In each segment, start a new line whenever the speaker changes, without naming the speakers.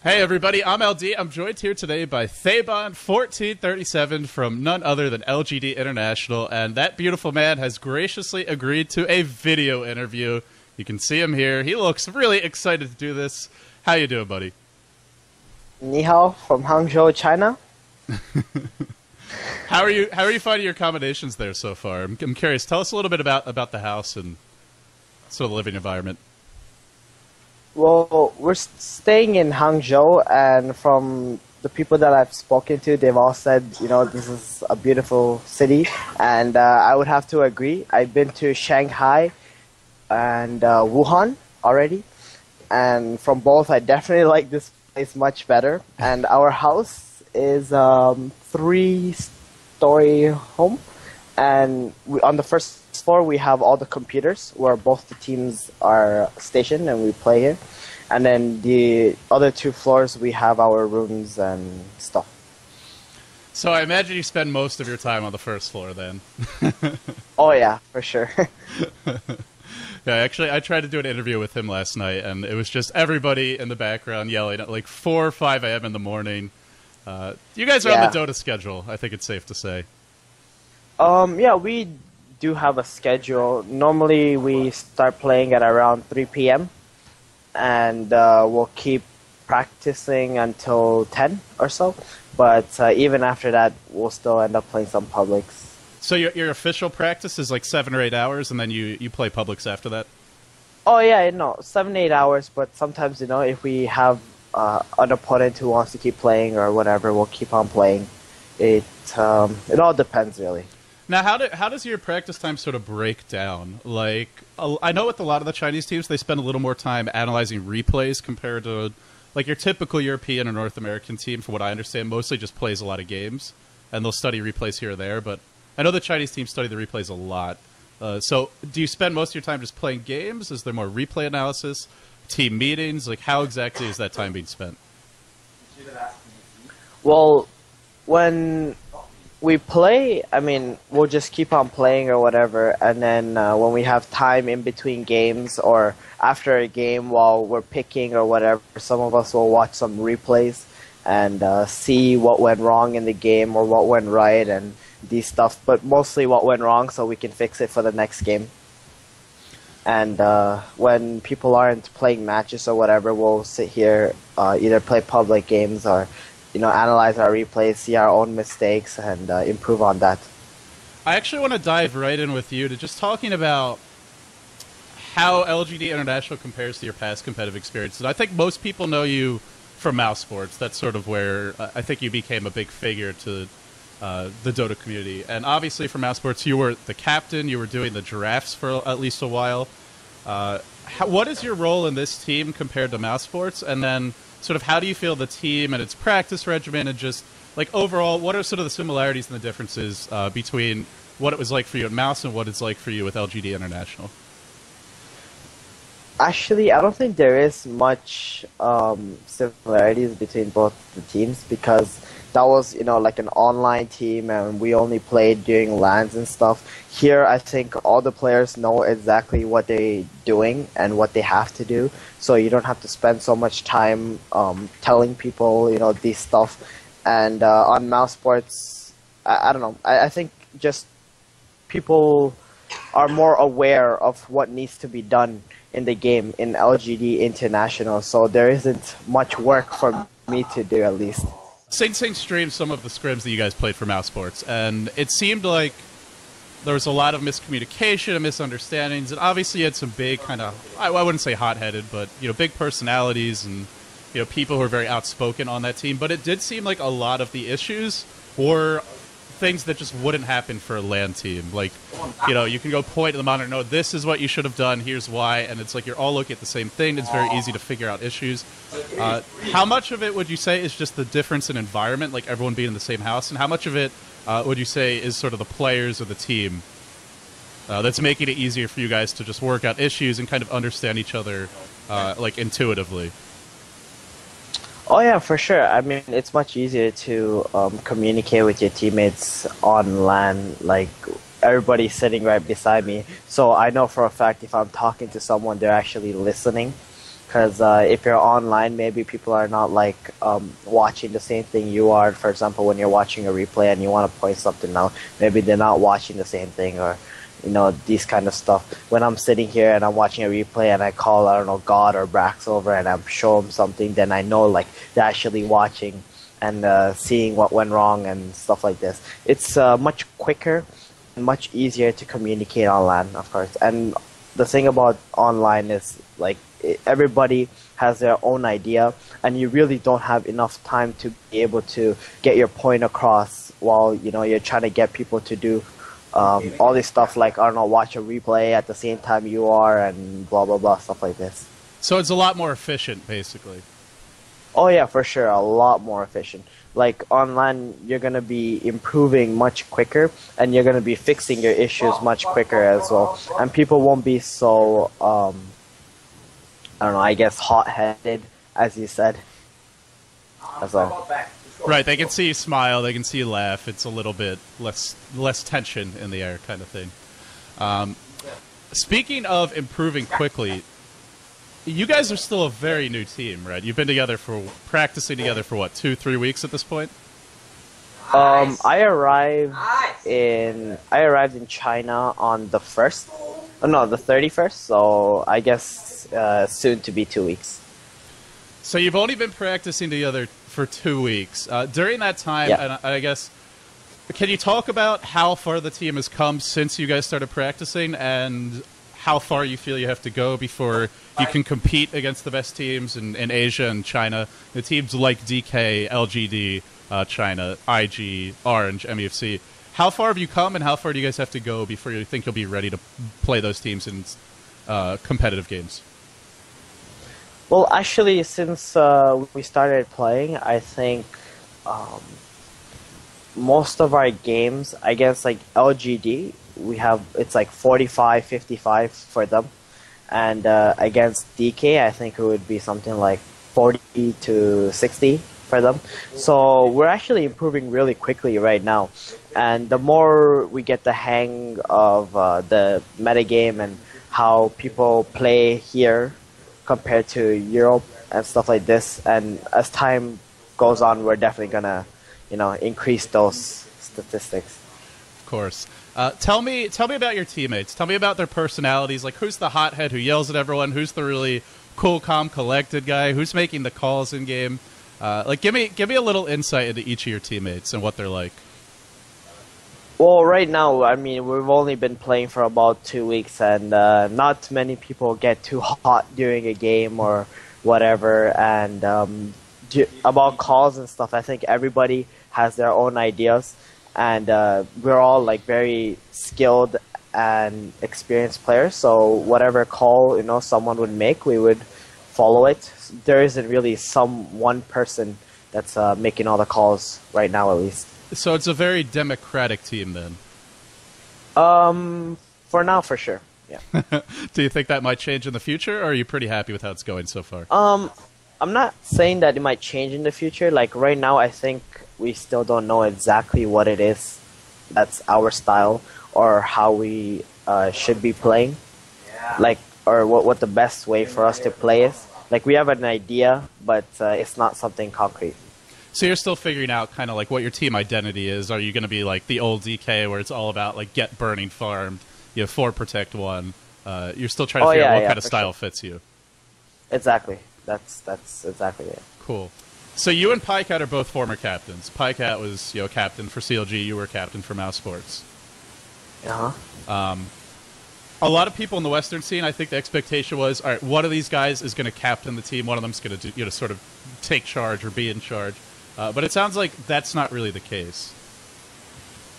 Hey everybody, I'm LD. I'm joined here today by Thabon1437 from none other than LGD International, and that beautiful man has graciously agreed to a video interview. You can see him here. He looks really excited to do this. How you doing, buddy?
Ni hao from Hangzhou, China.
How are you finding your accommodations there so far? I'm curious. Tell us a little bit about the house and sort of the living environment.
Well, we're staying in Hangzhou, and from the people that I've spoken to, they've all said, this is a beautiful city, and I would have to agree. I've been to Shanghai and Wuhan already, and from both, I definitely like this place much better. And our house is three-story home, and on the first floor we have all the computers where both the teams are stationed and we play here, and then the other two floors we have our rooms and stuff.
So I imagine you spend most of your time on the first floor then.
Oh yeah, for sure.
Yeah, actually I tried to do an interview with him last night, and it was just everybody in the background yelling at like 4 or 5 a.m. in the morning. You guys are on the DOTA schedule, I think it's safe to say.
Yeah, we do have a schedule. Normally we start playing at around 3 p.m. and we'll keep practicing until 10 or so. But even after that, we'll still end up playing some publics.
So your official practice is like 7 or 8 hours, and then you play publics after that?
Oh yeah, no, 7-8 hours. But sometimes, if we have an opponent who wants to keep playing or whatever, we'll keep on playing. It all depends, really.
Now, how does your practice time sort of break down? Like, I know with a lot of the Chinese teams, they spend a little more time analyzing replays compared to, like, your typical European or North American team, from what I understand, mostly just plays a lot of games, and they'll study replays here or there, but I know the Chinese teams study the replays a lot. So, do you spend most of your time just playing games? Is there more replay analysis, team meetings? Like, how exactly is that time being spent?
Well, when we play, we'll just keep on playing or whatever, and then when we have time in between games or after a game while we're picking or whatever, some of us will watch some replays and see what went wrong in the game or what went right and these stuff, but mostly what went wrong so we can fix it for the next game. And when people aren't playing matches or whatever, we'll sit here, either play public games or analyze our replays, see our own mistakes, and improve on that.
I actually want to dive right in with you to just talking about how LGD International compares to your past competitive experiences. I think most people know you from Mouse Sports. That's sort of where I think you became a big figure to the Dota community. And obviously for Mouse Sports, you were the captain. You were doing the drafts for at least a while. What is your role in this team compared to Mouse Sports? And then sort of how do you feel the team and its practice regimen, and just like overall, what are sort of the similarities and the differences between what it was like for you at Mouse and what it's like for you with LGD International?
Actually, I don't think there is much similarities between both the teams, because that was, like an online team and we only played during LANs and stuff. Here, I think all the players know exactly what they're doing and what they have to do, so you don't have to spend so much time telling people, this stuff. And on Mouse Sports, I don't know, I think just people are more aware of what needs to be done in the game in LGD International, so there isn't much work for me to do, at least.
Sing streamed some of the scrims that you guys played for Mouse Sports, and it seemed like there was a lot of miscommunication and misunderstandings, and obviously you had some big kind of, I wouldn't say hot-headed, but big personalities and people who are very outspoken on that team. But it did seem like a lot of the issues were things that just wouldn't happen for a LAN team. Like, you can go point to the monitor, no, this is what you should have done, here's why, and it's like you're all looking at the same thing. It's very easy to figure out issues. How much of it would you say is just the difference in environment, like everyone being in the same house, and how much of it would you say is sort of the players of the team that's making it easier for you guys to just work out issues and kind of understand each other like intuitively?
Oh yeah, for sure. It's much easier to communicate with your teammates on LAN. Like, everybody's sitting right beside me, so I know for a fact if I'm talking to someone, they're actually listening. Because if you're online, maybe people are not like watching the same thing you are. For example, when you're watching a replay and you want to point something out, maybe they're not watching the same thing, or these kind of stuff. When I'm sitting here and I'm watching a replay and I call, I don't know, God or Brax over and I'm show them something, then I know like they're actually watching and seeing what went wrong and stuff like this. It's much quicker and much easier to communicate online, of course. And the thing about online is like everybody has their own idea, and you really don't have enough time to be able to get your point across while you're trying to get people to do all this stuff, like, I don't know, watch a replay at the same time you are and blah blah blah, stuff like this.
So it's a lot more efficient, basically.
Oh yeah, for sure, a lot more efficient. Like online, you're gonna be improving much quicker, and you're gonna be fixing your issues much quicker as well. And people won't be so I don't know, I guess hot-headed, as you said. That's all.
Right, they can see you smile, they can see you laugh. It's a little bit less tension in the air, kind of thing. Speaking of improving quickly, you guys are still a very new team, right? You've been practicing together for what, 2-3 weeks at this point?
I arrived in China on the 1st. Oh, no, the 31st. So I guess soon to be 2 weeks.
So you've only been practicing together for 2 weeks. During that time,
yeah.
and I guess, can you talk about how far the team has come since you guys started practicing, and how far you feel you have to go before you can compete against the best teams in Asia and China? The teams like DK, LGD, China, IG, Orange, MEFC. How far have you come, and how far do you guys have to go before you think you'll be ready to play those teams in competitive games?
Well, actually, since we started playing, I think most of our games, I guess, like LGD, it's like 45-55 for them. And against DK, I think it would be something like 40-60 for them. So we're actually improving really quickly right now. And the more we get the hang of the metagame and how people play here compared to Europe and stuff like this, and as time goes on, we're definitely gonna, increase those statistics.
Of course. Tell me about your teammates. Tell me about their personalities. Like, who's the hothead who yells at everyone? Who's the really cool, calm, collected guy? Who's making the calls in game? Like, give me a little insight into each of your teammates and what they're like.
Well, right now, I mean, we've only been playing for about 2 weeks, and not many people get too hot during a game or whatever. And about calls and stuff, I think everybody has their own ideas, and we're all like very skilled and experienced players. So whatever call someone would make, we would follow it. There isn't really one person that's making all the calls right now, at least.
So it's a very democratic team, then.
For now, for sure. Yeah.
Do you think that might change in the future, or are you pretty happy with how it's going so far?
I'm not saying that it might change in the future. Like right now, I think we still don't know exactly what it is that's our style or how we should be playing. Like, or what the best way for us to play is. Like, we have an idea, but it's not something concrete.
So you're still figuring out kind of like what your team identity is. Are you going to be like the old DK where it's all about like get burning farmed, 4 protect 1? You're still trying to figure out what kind of style fits you.
Exactly. That's exactly it.
Cool. So you and PyCat are both former captains. PyCat was captain for CLG. You were captain for Mouse Sports. A lot of people in the Western scene, I think the expectation was, all right, one of these guys is going to captain the team. One of them's going to sort of take charge or be in charge. But it sounds like that's not really the case.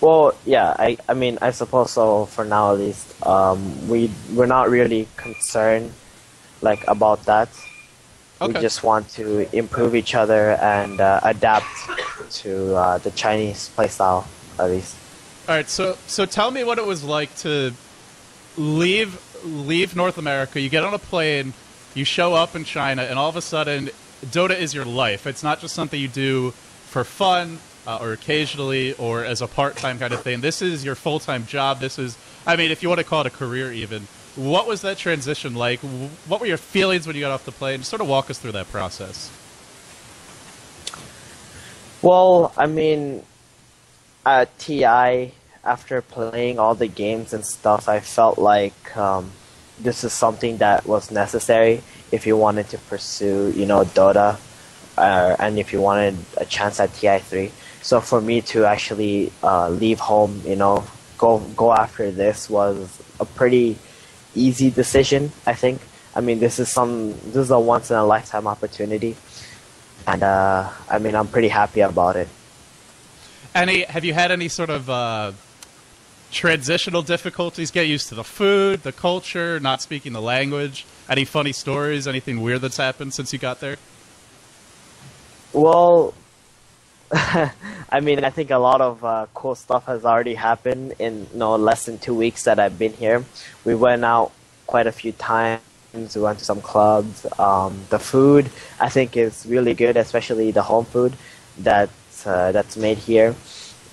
Well, yeah, I mean, I suppose so for now at least. We're not really concerned like about that. Okay. We just want to improve each other and adapt to the Chinese playstyle at least.
All right, so tell me what it was like to leave North America. You get on a plane, you show up in China, and all of a sudden, Dota is your life. It's not just something you do for fun or occasionally or as a part-time kind of thing. This is your full-time job. This is, I mean, if you want to call it a career even. What was that transition like? What were your feelings when you got off the plane? Sort of walk us through that process.
Well, I mean, at TI, after playing all the games and stuff, I felt like this is something that was necessary if you wanted to pursue, Dota, and if you wanted a chance at TI3. So for me to actually leave home, go after this was a pretty easy decision, I think. I mean, this is a once in a lifetime opportunity, and I mean, I'm pretty happy about it.
Have you had any sort of transitional difficulties? Get used to the food, the culture, not speaking the language? Any funny stories? Anything weird that's happened since you got there?
Well, I mean, I think a lot of cool stuff has already happened in less than 2 weeks that I've been here. We went out quite a few times. We went to some clubs. The food, I think, is really good, especially the home food that's made here.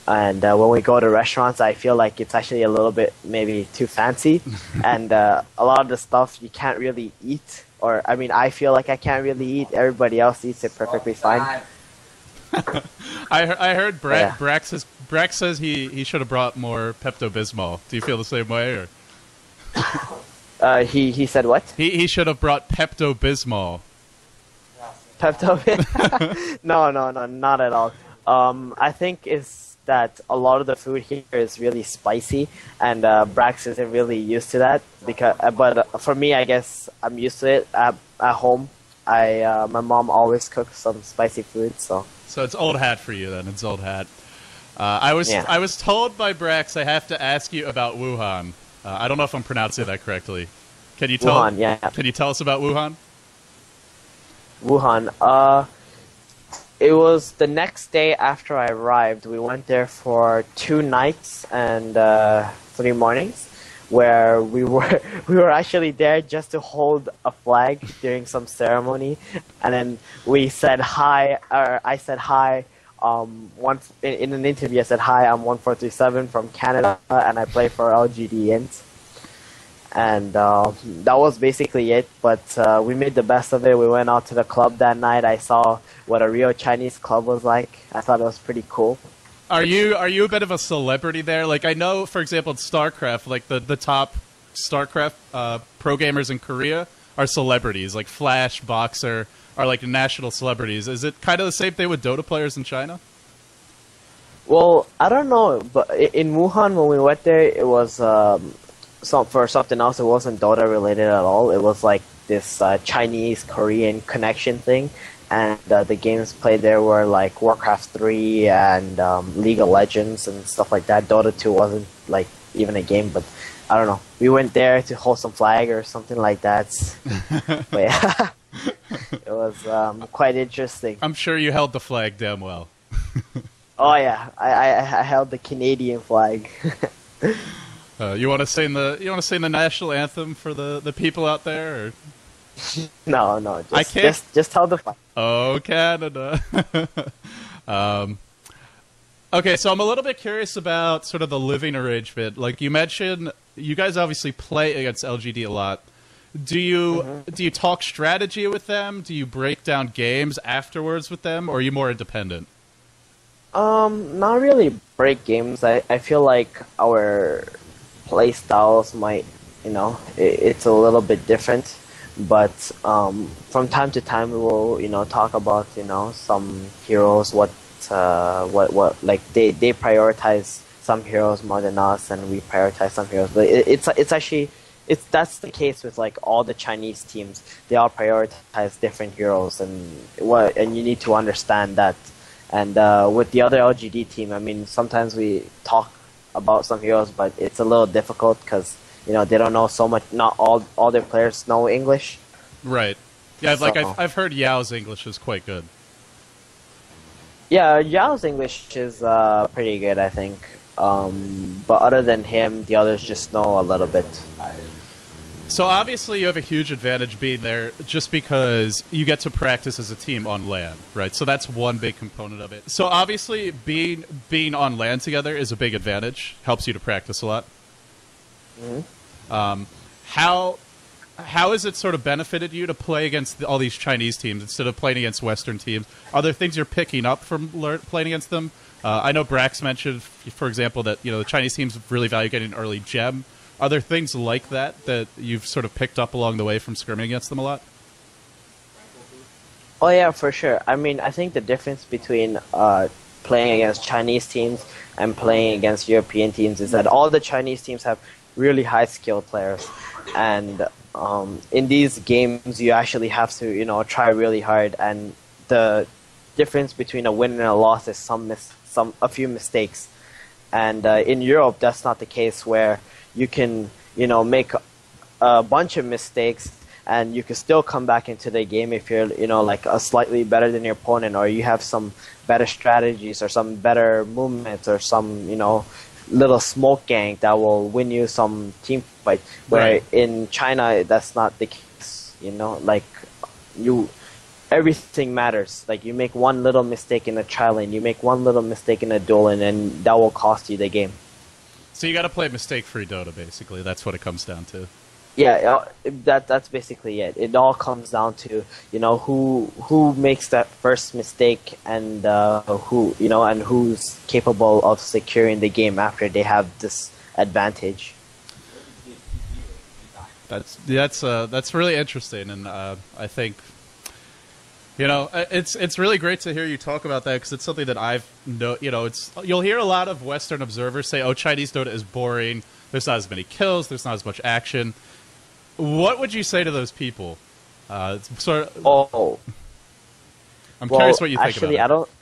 And when we go to restaurants, I feel like it's actually a little bit maybe too fancy. And a lot of the stuff you can't really eat. Or, I mean, I feel like I can't really eat. Everybody else eats it perfectly fine.
I heard Brax says he should have brought more Pepto-Bismol. Do you feel the same way? Or?
He said what?
He should have brought Pepto-Bismol.
Pepto? No, not at all. I think it's that a lot of the food here is really spicy, and Brax isn't really used to that. But for me, I guess I'm used to it. At home, my mom always cooks some spicy food, so.
So it's old hat for you then. It's old hat. I was told by Brax I have to ask you about Wuhan. I don't know if I'm pronouncing that correctly. Can you tell?
Wuhan, yeah.
Can you tell us about Wuhan?
Wuhan. It was the next day after I arrived. We went there for 2 nights and 3 mornings, where we were actually there just to hold a flag during some ceremony, and then we said hi. Or I said hi. In an interview, I said hi. I'm 1437 from Canada, and I play for LGD Int. And that was basically it, but we made the best of it. We went out to the club that night. I saw what a real Chinese club was like. I thought it was pretty cool.
Are you a bit of a celebrity there? Like, I know, for example, in StarCraft, like the top StarCraft pro gamers in Korea are celebrities. Like Flash, Boxer are like national celebrities. Is it kind of the same thing with Dota players in China?
Well, I don't know, but in Wuhan when we went there, it was for something else. It wasn't Dota related at all. It was like this Chinese-Korean connection thing, and the games played there were like Warcraft 3 and League of Legends and stuff like that. Dota 2 wasn't like even a game, but I don't know. We went there to hold some flag or something like that. But yeah, it was quite interesting.
I'm sure you held the flag damn well.
Oh yeah, I held the Canadian flag.
You want to sing the national anthem for the people out there? Or?
No,
I can't.
Just tell the flag.
Oh, Canada. Okay, so I'm a little bit curious about sort of the living arrangement. Like you mentioned, you guys obviously play against LGD a lot. Do you talk strategy with them? Do you break down games afterwards with them, or are you more independent?
Not really break games. I feel like our play styles might, it's a little bit different. But from time to time, we will, talk about, some heroes. What like they prioritize some heroes more than us, and we prioritize some heroes. But it's actually that's the case with like all the Chinese teams. They all prioritize different heroes, and you need to understand that. And with the other LGD team, I mean, sometimes we talk about some heroes, but it's a little difficult because they don't know so much. Not all their players know English. Right.
Yeah, like I've heard Yao's English is quite good.
Yeah, Yao's English is pretty good, I think. But other than him, the others just know a little bit.
So obviously you have a huge advantage being there just because you get to practice as a team on LAN, right? So that's one big component of it. So obviously being on LAN together is a big advantage. Helps you to practice a lot.
Mm-hmm.
how has it sort of benefited you to play against all these Chinese teams instead of playing against Western teams? Are there things you're picking up from playing against them? I know Brax mentioned, for example, that the Chinese teams really value getting an early gem. Are there things like that that you've sort of picked up along the way from scrimming against them a lot?
Oh yeah, for sure. I mean, I think the difference between playing against Chinese teams and playing against European teams is that all the Chinese teams have really high skilled players, and in these games you actually have to try really hard, and the difference between a win and a loss is a few mistakes. And in Europe, that's not the case, where you can make a bunch of mistakes and you can still come back into the game if you're like a slightly better than your opponent, or you have some better strategies or some better movements or some little smoke gang that will win you some team fight. Where
Right.
in China, that's not the case. Like everything matters. Like, you make one little mistake in a challenge, you make one little mistake in a duel, and then that will cost you the game.
So you got to play mistake-free Dota, basically. That's what it comes down to.
Yeah, that's basically it. It all comes down to who makes that first mistake, and and who's capable of securing the game after they have this advantage.
That's really interesting, and I think it's really great to hear you talk about that, because it's something that you'll hear a lot of Western observers say, "Oh, Chinese Dota is boring. There's not as many kills. There's not as much action." What would you say to those people? I'm curious what you think
actually,
about it.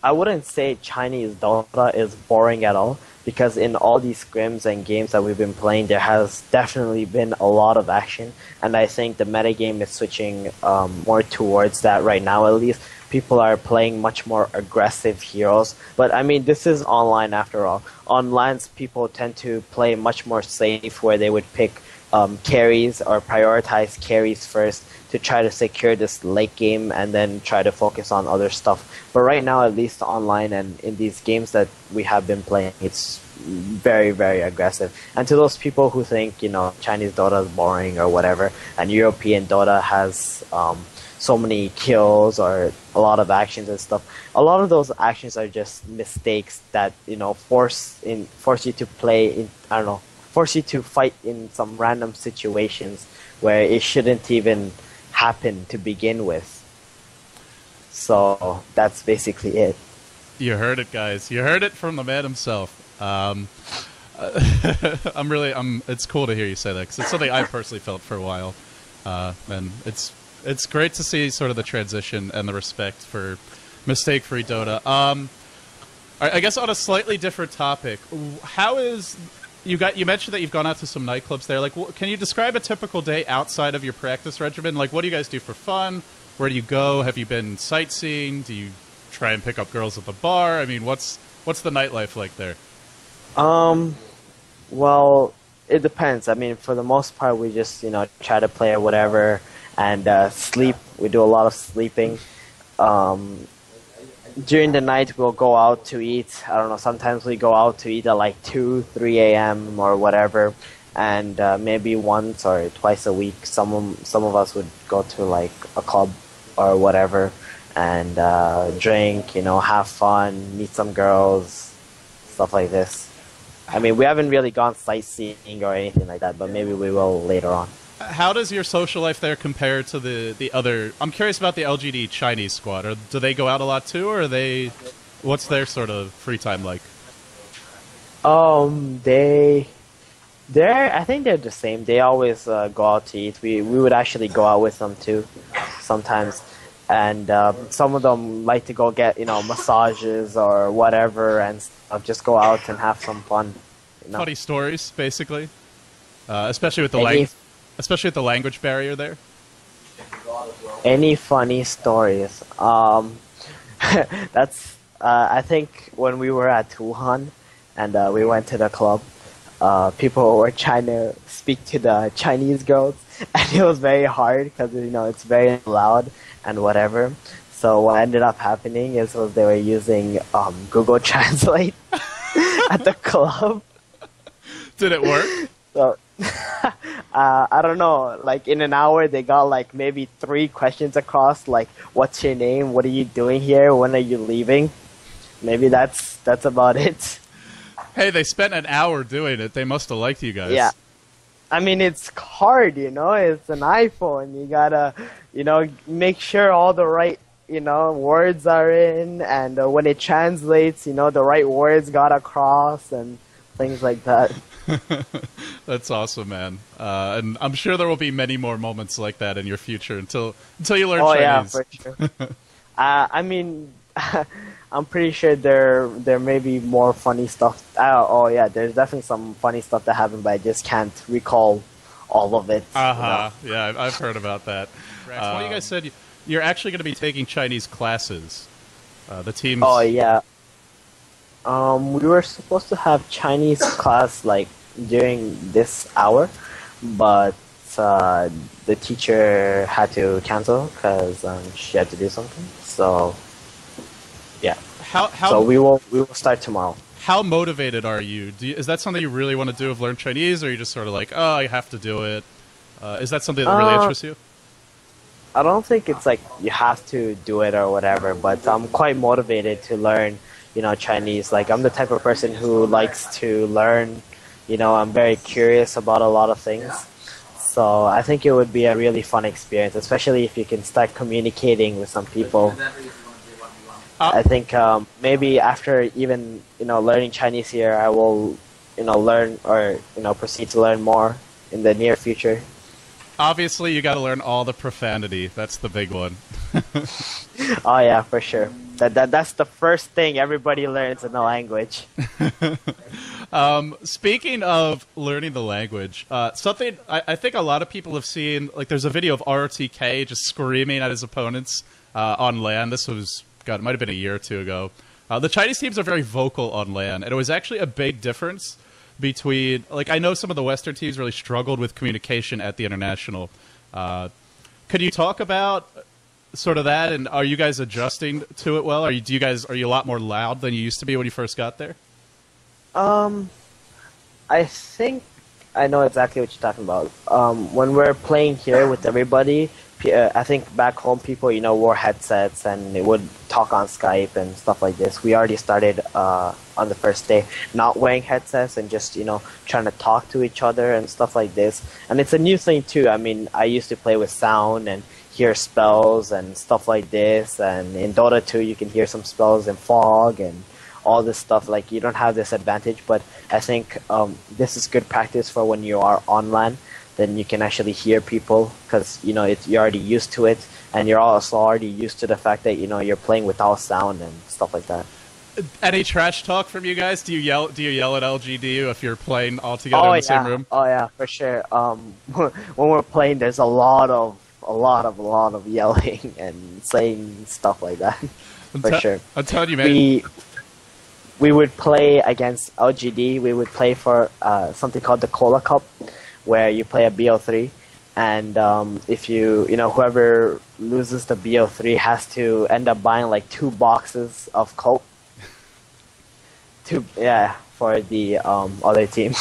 I wouldn't say Chinese Dota is boring at all, because in all these scrims and games that we've been playing, there has definitely been a lot of action, and I think the metagame is switching more towards that right now. At least people are playing much more aggressive heroes. But I mean, this is online after all. Online, people tend to play much more safe, where they would pick carries or prioritize carries first to try to secure this late game, and then try to focus on other stuff. But right now, at least online and in these games that we have been playing, it's very, very aggressive. And to those people who think Chinese Dota is boring or whatever, and European Dota has so many kills or a lot of actions and stuff, a lot of those actions are just mistakes that force you to play in, force you to fight in some random situations where it shouldn't even happen to begin with. So that's basically it.
You heard it, guys. You heard it from the man himself. It's cool to hear you say that, because it's something I personally felt for a while, and it's great to see sort of the transition and the respect for mistake-free Dota. I guess on a slightly different topic, how is you mentioned that you've gone out to some nightclubs there. Like, can you describe a typical day outside of your practice regimen? Like, what do you guys do for fun? Where do you go? Have you been sightseeing? Do you try and pick up girls at the bar? I mean, what's the nightlife like there?
Well, it depends. I mean, for the most part, we just try to play or whatever, and sleep. We do a lot of sleeping. During the night, we'll go out to eat. I don't know, sometimes we go out to eat at like 2, 3 a.m. or whatever, and maybe once or twice a week, some of us would go to like a club or whatever, and drink, have fun, meet some girls, stuff like this. I mean, we haven't really gone sightseeing or anything like that, but maybe we will later on.
How does your social life there compare to the other? I'm curious about the LGD Chinese squad. Do they go out a lot too, or what's their sort of free time like?
I think they're the same. They always go out to eat. We would actually go out with them too, sometimes. And some of them like to go get massages or whatever, and just go out and have some fun.
Funny stories, basically, especially with the especially with the language barrier there.
Any funny stories? That's I think when we were at Wuhan and we went to the club, people were trying to speak to the Chinese girls, and it was very hard because it's very loud and whatever. So what ended up happening was they were using Google Translate at the club.
Did it work?
So I don't know, like in an hour they got like maybe 3 questions across, like what's your name, what are you doing here, when are you leaving? Maybe that's about it.
Hey, they spent an hour doing it. They must have liked you guys.
Yeah. I mean, it's hard, you know, it's an iPhone. You gotta, you know, make sure all the right, you know, words are in, and when it translates, you know, the right words got across and things like that.
That's awesome, man. And I'm sure there will be many more moments like that in your future until you learn
Oh yeah,
Chinese.
for sure. I mean, I'm pretty sure there may be more funny stuff. Oh yeah, there's definitely some funny stuff that happened, but I just can't recall all of it.
Uh-huh. Yeah, I've heard about that. One of you guys said you're actually going to be taking Chinese classes. The teams.
Oh yeah. We were supposed to have Chinese class like during this hour, but the teacher had to cancel because she had to do something. So yeah. So we will start tomorrow.
How motivated are you? Is that something you really want to do? Of learn Chinese, or are you just sort of like, oh, I have to do it? Is that something that really interests you?
I don't think it's like you have to do it or whatever, but I'm quite motivated to learn, you know, Chinese. Like I'm the type of person who likes to learn. You know, I'm very curious about a lot of things. So I think it would be a really fun experience, especially if you can start communicating with some people. I think maybe after even, you know, learning Chinese here, I will, you know, learn or, you know, proceed to learn more in the near future.
Obviously, you got to learn all the profanity. That's the big one.
Oh yeah, for sure. That's the first thing everybody learns in the language.
Speaking of learning the language, something I think a lot of people have seen, like there's a video of ROTK just screaming at his opponents on LAN. This was, God, it might have been a year or two ago. The Chinese teams are very vocal on LAN, and it was actually a big difference between, like, I know some of the Western teams really struggled with communication at the international. Could you talk about sort of that, and are you guys adjusting to it well? Are you a lot more loud than you used to be when you first got there?
I think I know exactly what you're talking about. When we're playing here with everybody, I think back home people, you know, wore headsets and they would talk on Skype and stuff like this. We already started on the first day not wearing headsets and just, you know, trying to talk to each other and stuff like this. And it's a new thing too. I mean, I used to play with sound and hear spells and stuff like this. And in Dota 2, you can hear some spells in fog and all this stuff. Like, you don't have this advantage, but I think this is good practice for when you are on LAN. Then you can actually hear people because, you know, you're already used to it, and you're also already used to the fact that, you know, you're playing without sound and stuff like that.
Any trash talk from you guys? Do you yell at LGD if you're playing all together in the same room?
Oh yeah, for sure. When we're playing, there's a lot of yelling and saying stuff like that. For sure.
I'm telling you, man.
We would play against LGD. We would play for something called the Cola Cup, where you play a BO3, and if you know, whoever loses the BO3 has to end up buying like 2 boxes of Coke. For the other team.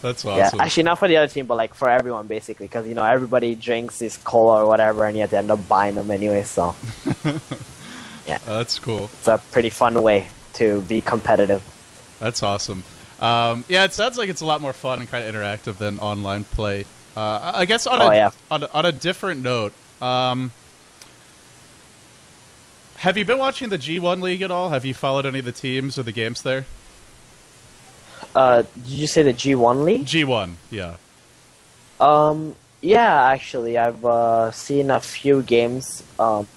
That's awesome.
Yeah, actually not for the other team, but like for everyone basically, because, you know, everybody drinks this cola or whatever, and you have to end up buying them anyway. So yeah,
that's cool.
It's a pretty fun way to be competitive.
That's awesome. Yeah, it sounds like it's a lot more fun and kind of interactive than online play. I guess on a different note, have you been watching the G-1 League at all? Have you followed any of the teams or the games there?
Did you say the G1 League?
G1, yeah.
Yeah, actually, I've seen a few games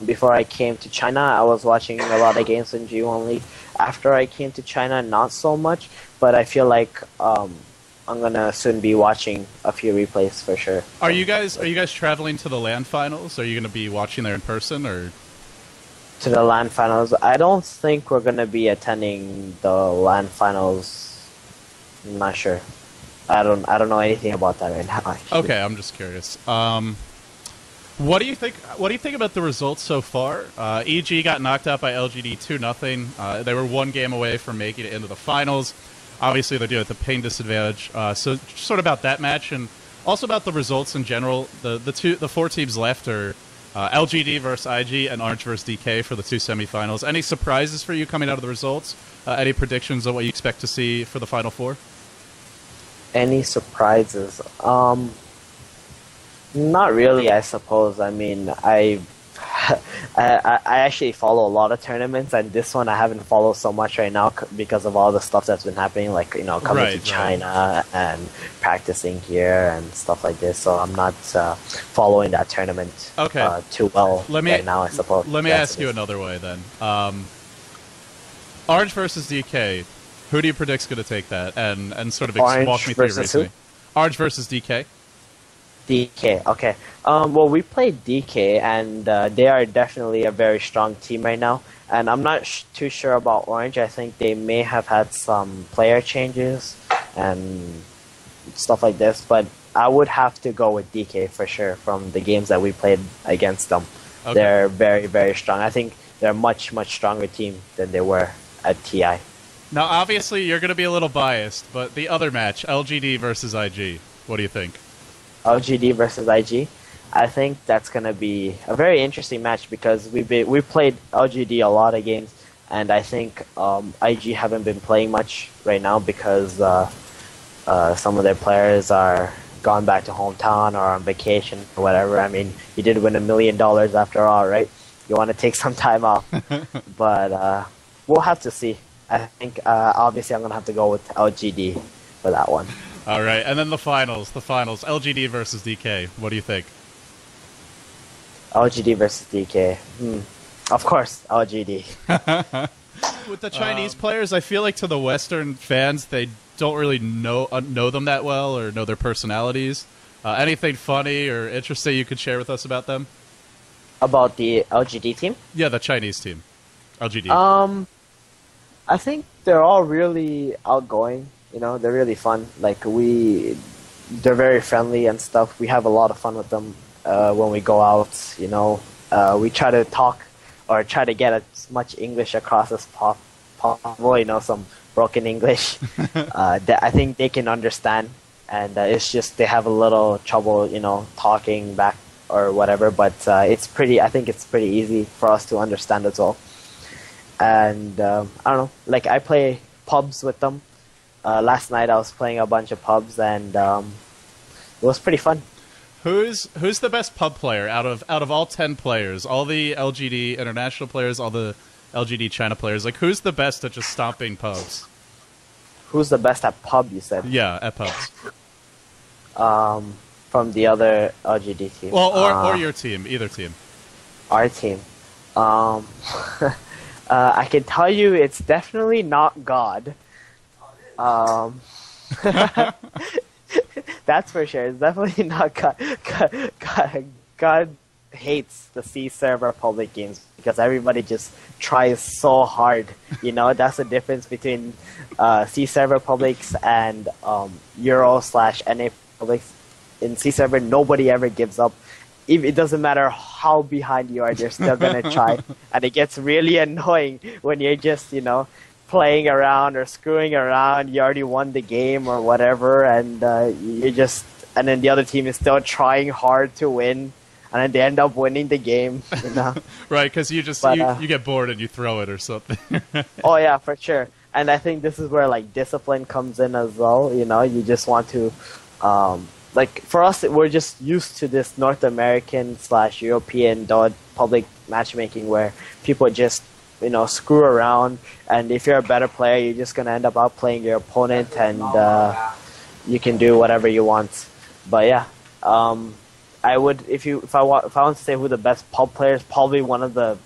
before I came to China. I was watching a lot of games in G1 League. After I came to China, not so much, but I feel like I'm gonna soon be watching a few replays for sure.
Are you guys traveling to the LAN finals? Are you gonna be watching there in person, or
to the LAN finals? I don't think we're gonna be attending the LAN finals. I'm not sure. I don't know anything about that right now, actually.
Okay, I'm just curious. What do you think? What do you think about the results so far? EG got knocked out by LGD 2-0. They were 1 game away from making it into the finals. Obviously, they're dealing with the pain disadvantage. So, sort of about that match, and also about the results in general. The four teams left are LGD versus IG and Orange versus DK for the two semifinals. Any surprises for you coming out of the results? Any predictions of what you expect to see for the Final Four?
Any surprises? Not really, I suppose. I mean, I actually follow a lot of tournaments, and this one I haven't followed so much right now because of all the stuff that's been happening, like, you know, coming to China and practicing here and stuff like this. So I'm not following that tournament too well right now, I suppose.
Let me ask you another way then. Orange versus DK. Who do you predict's going to take that? And sort of walk me through your reasoning. Orange versus DK.
DK, okay. Well, we played DK, and they are definitely a very strong team right now. And I'm not too sure about Orange. I think they may have had some player changes and stuff like this. But I would have to go with DK for sure from the games that we played against them. Okay. They're very, very strong. I think they're a much, much stronger team than they were at TI.
Now, obviously, you're going to be a little biased, but the other match, LGD versus IG, what do you think?
LGD versus IG, I think that's going to be a very interesting match because we played LGD a lot of games, and I think IG haven't been playing much right now because some of their players are gone back to hometown or on vacation or whatever. I mean, you did win $1 million after all, right? You want to take some time off, but we'll have to see. I think obviously I'm going to have to go with LGD for that one.
All right, and then the finals, LGD versus DK. What do you think?
LGD versus DK. Of course, LGD.
With the Chinese players, I feel like to the Western fans, they don't really know them that well or know their personalities. Anything funny or interesting you could share with us about them?
About the LGD team?
Yeah, the Chinese team. LGD.
I think they're all really outgoing. You know, they're really fun. Like, they're very friendly and stuff. We have a lot of fun with them when we go out, you know. We try to talk or try to get as much English across as possible, you know, some broken English that I think they can understand. And it's just they have a little trouble, you know, talking back or whatever. But I think it's pretty easy for us to understand as well. And I don't know, like, I play pubs with them. Last night I was playing a bunch of pubs, and it was pretty fun.
Who's the best pub player out of all 10 players, all the LGD international players, all the LGD China players? Like, who's the best at just stomping pubs?
Who's the best at pub, you said?
Yeah, at pubs.
From the other LGD team.
Well, or your team, either team.
Our team. I can tell you it's definitely not God. That's for sure. It's definitely not God. God hates the C server public games because everybody just tries so hard. You know, that's the difference between C server publics and Euro/NA publics. In C server, nobody ever gives up. It doesn't matter how behind you are, they're still gonna try, and it gets really annoying when you're just, you know, playing around or screwing around. You already won the game or whatever, and and then the other team is still trying hard to win, and then they end up winning the game. You know,
right? Because you get bored and you throw it or something.
Oh yeah, for sure. And I think this is where like discipline comes in as well. You know, you just want to. Like, for us, we're just used to this North American/European public matchmaking where people just, you know, screw around, and if you're a better player, you're just gonna end up outplaying your opponent, and you can do whatever you want. But yeah, I would if I want to say who the best pub player is, probably one of the,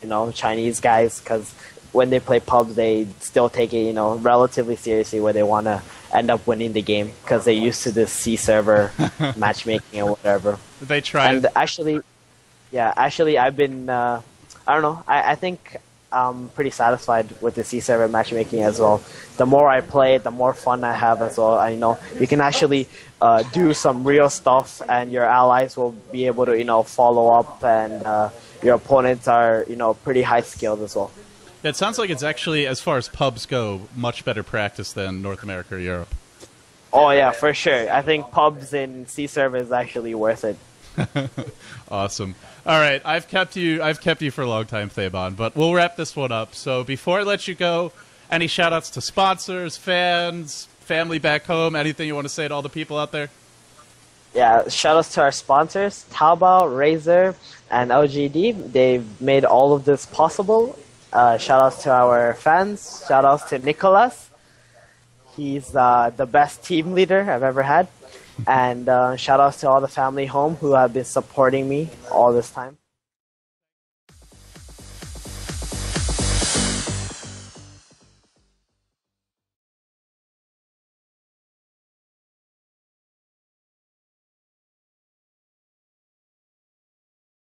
you know, Chinese guys, because when they play pubs, they still take it, you know, relatively seriously, where they want to end up winning the game because they're used to this C server matchmaking or whatever.
They try.
And actually, I've been, I don't know, I think I'm pretty satisfied with the C server matchmaking as well. The more I play it, the more fun I have as well. I know you can actually do some real stuff, and your allies will be able to, you know, follow up, and your opponents are, you know, pretty high skilled as well.
It sounds like it's actually, as far as pubs go, much better practice than North America or Europe.
Oh yeah, for sure. I think pubs in sea serve is actually worth it.
Awesome. All right, I've kept you for a long time, Thabon, but we'll wrap this one up. So before I let you go, any shout-outs to sponsors, fans, family back home, anything you want to say to all the people out there?
Yeah, shout outs to our sponsors, Taobao, Razer, and LGD. They've made all of this possible. Shout outs to our fans. Shout outs to Nicholas. He's the best team leader I've ever had. And shout outs to all the family home who have been supporting me all this time.